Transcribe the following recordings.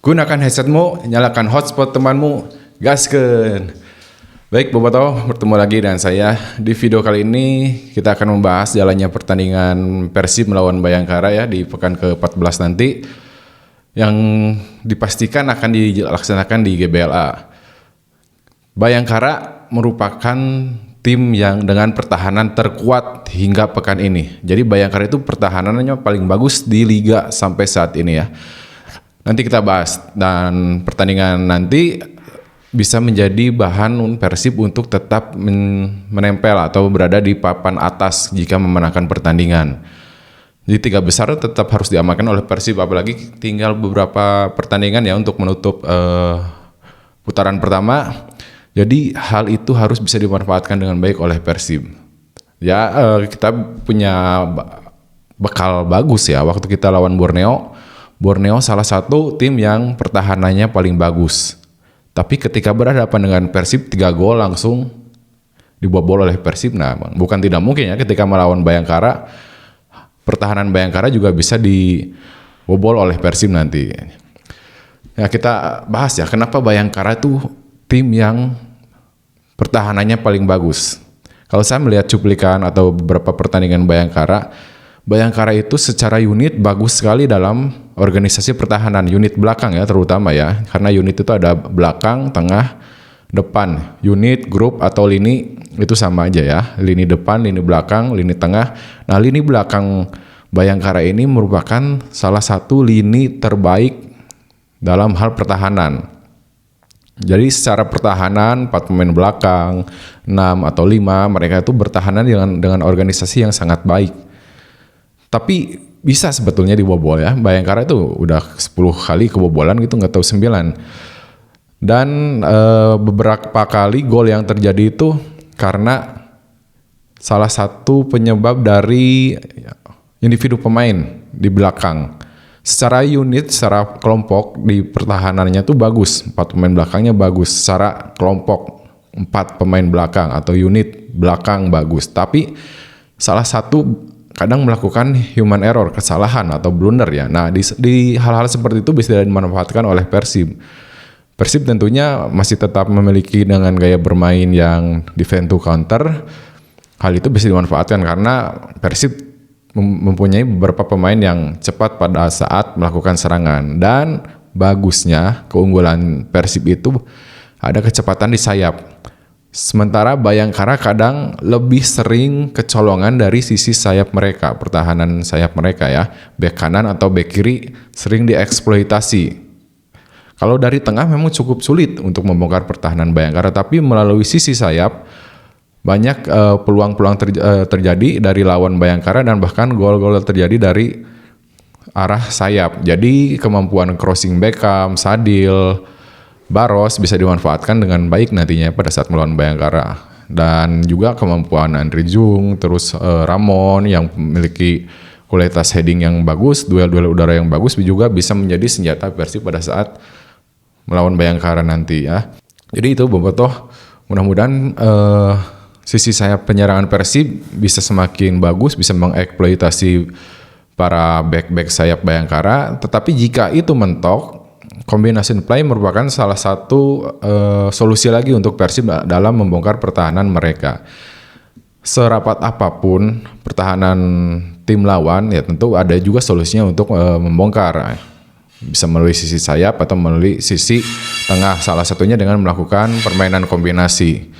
Gunakan headsetmu, nyalakan hotspot temanmu, gaskeun. Baik, Bobotoh, bertemu lagi dengan saya. Di video kali ini kita akan membahas jalannya pertandingan Persib melawan Bayangkara ya di pekan ke-14 nanti yang dipastikan akan dilaksanakan di GBLA. Bayangkara merupakan tim yang dengan pertahanan terkuat hingga pekan ini. Jadi Bayangkara itu pertahanannya paling bagus di liga sampai saat ini ya. Nanti kita bahas, dan pertandingan nanti bisa menjadi bahan Persib untuk tetap menempel atau berada di papan atas jika memenangkan pertandingan. Jadi 3 besar tetap harus diamankan oleh Persib, apalagi tinggal beberapa pertandingan ya untuk menutup putaran pertama. Jadi hal itu harus bisa dimanfaatkan dengan baik oleh Persib. Ya kita punya bekal bagus ya waktu kita lawan Borneo. Borneo salah satu tim yang pertahanannya paling bagus. Tapi ketika berhadapan dengan Persib 3 gol langsung dibobol oleh Persib. Nah, bukan tidak mungkin ya ketika melawan Bayangkara, pertahanan Bayangkara juga bisa dibobol oleh Persib nanti. Ya, kita bahas ya kenapa Bayangkara itu tim yang pertahanannya paling bagus. Kalau saya melihat cuplikan atau beberapa pertandingan Bayangkara itu secara unit bagus sekali dalam organisasi pertahanan, unit belakang ya terutama ya, karena unit itu ada belakang, tengah, depan. Unit, grup atau lini itu sama aja ya, lini depan, lini belakang, lini tengah. Nah, lini belakang Bayangkara ini merupakan salah satu lini terbaik dalam hal pertahanan. Jadi secara pertahanan 4 pemain belakang, 6 atau 5, mereka itu bertahanan dengan organisasi yang sangat baik. Tapi bisa sebetulnya dibobol ya. Bayangkara itu udah 10 kali kebobolan gitu, nggak tahu 9. Dan beberapa kali gol yang terjadi itu karena salah satu penyebab dari individu pemain di belakang. Secara unit, secara kelompok di pertahanannya tuh bagus. 4 pemain belakangnya bagus. Secara kelompok 4 pemain belakang atau unit belakang bagus. Tapi salah satu kadang melakukan human error, kesalahan atau blunder ya. Nah, di hal-hal seperti itu bisa dimanfaatkan oleh Persib. Persib tentunya masih tetap memiliki dengan gaya bermain yang defend to counter. Hal itu bisa dimanfaatkan karena Persib mempunyai beberapa pemain yang cepat pada saat melakukan serangan. Dan bagusnya keunggulan Persib itu ada kecepatan di sayap. Sementara Bayangkara kadang lebih sering kecolongan dari sisi sayap mereka, pertahanan sayap mereka ya. Bek kanan atau bek kiri sering dieksploitasi. Kalau dari tengah memang cukup sulit untuk membongkar pertahanan Bayangkara, tapi melalui sisi sayap banyak peluang-peluang terjadi dari lawan Bayangkara dan bahkan gol-gol terjadi dari arah sayap. Jadi kemampuan crossing Beckham, Sadil, Baros bisa dimanfaatkan dengan baik nantinya pada saat melawan Bayangkara. Dan juga kemampuan Andre Jung, terus Ramon yang memiliki kualitas heading yang bagus, duel-duel udara yang bagus juga bisa menjadi senjata Persib pada saat melawan Bayangkara nanti ya. Jadi itu Bobotoh, mudah-mudahan sisi sayap penyerangan Persib bisa semakin bagus, bisa mengeksploitasi para back-back sayap Bayangkara. Tetapi jika itu mentok, combination play merupakan salah satu solusi lagi untuk Persib dalam membongkar pertahanan mereka. Serapat apapun pertahanan tim lawan, ya tentu ada juga solusinya untuk membongkar. Bisa melalui sisi sayap atau melalui sisi tengah. Salah satunya dengan melakukan permainan kombinasi.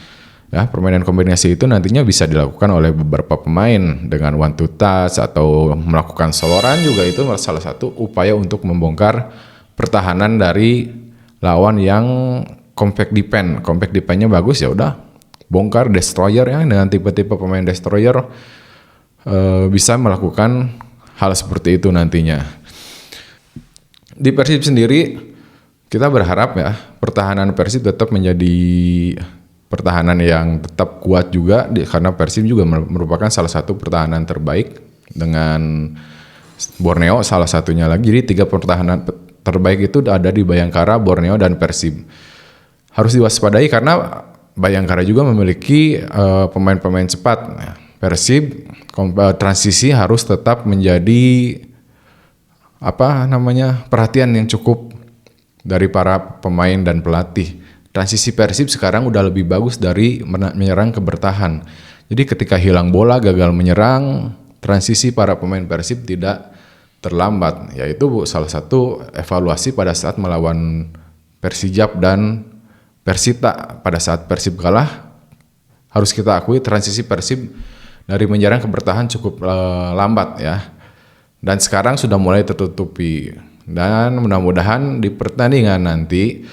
Ya, permainan kombinasi itu nantinya bisa dilakukan oleh beberapa pemain dengan one to touch atau melakukan soloran juga, itu salah satu upaya untuk membongkar pertahanan dari lawan yang compact defense. Compact defense-nya bagus, ya udah bongkar destroyer ya, dengan tipe-tipe pemain destroyer bisa melakukan hal seperti itu nantinya. Di Persib sendiri kita berharap ya pertahanan Persib tetap menjadi pertahanan yang tetap kuat juga karena Persib juga merupakan salah satu pertahanan terbaik dengan Borneo salah satunya lagi. Jadi 3 pertahanan terbaik itu ada di Bayangkara, Borneo, dan Persib. Harus diwaspadai karena Bayangkara juga memiliki pemain-pemain cepat. Persib transisi harus tetap menjadi perhatian yang cukup dari para pemain dan pelatih. Transisi Persib sekarang udah lebih bagus dari menyerang ke bertahan. Jadi ketika hilang bola, gagal menyerang, transisi para pemain Persib tidak terlambat. Yaitu salah satu evaluasi pada saat melawan Persijap dan Persita. Pada saat Persib kalah, harus kita akui transisi Persib dari menyerang ke bertahan cukup lambat ya. Dan sekarang sudah mulai tertutupi. Dan mudah-mudahan di pertandingan nanti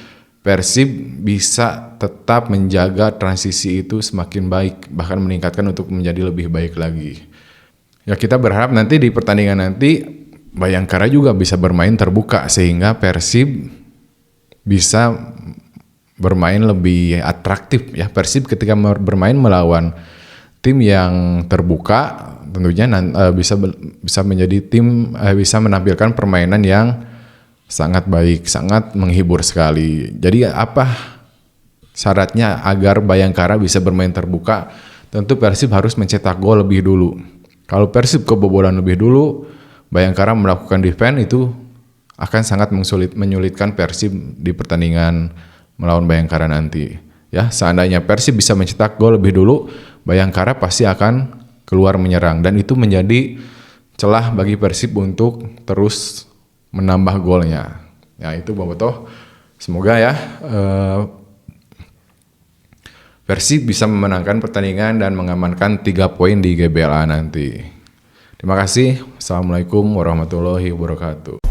Persib bisa tetap menjaga transisi itu semakin baik, bahkan meningkatkan untuk menjadi lebih baik lagi. Ya kita berharap nanti di pertandingan nanti Bayangkara juga bisa bermain terbuka sehingga Persib bisa bermain lebih atraktif ya. Persib ketika bermain melawan tim yang terbuka tentunya bisa menjadi tim bisa menampilkan permainan yang sangat baik, sangat menghibur sekali. Jadi apa syaratnya agar Bayangkara bisa bermain terbuka? Tentu Persib harus mencetak gol lebih dulu. Kalau Persib kebobolan lebih dulu, Bayangkara melakukan defense itu akan sangat menyulitkan Persib di pertandingan melawan Bayangkara nanti. Ya, seandainya Persib bisa mencetak gol lebih dulu, Bayangkara pasti akan keluar menyerang dan itu menjadi celah bagi Persib untuk terus menambah golnya. Ya itu Bobotoh. Semoga ya Persib bisa memenangkan pertandingan dan mengamankan 3 poin di GBLA nanti. Terima kasih. Assalamualaikum warahmatullahi wabarakatuh.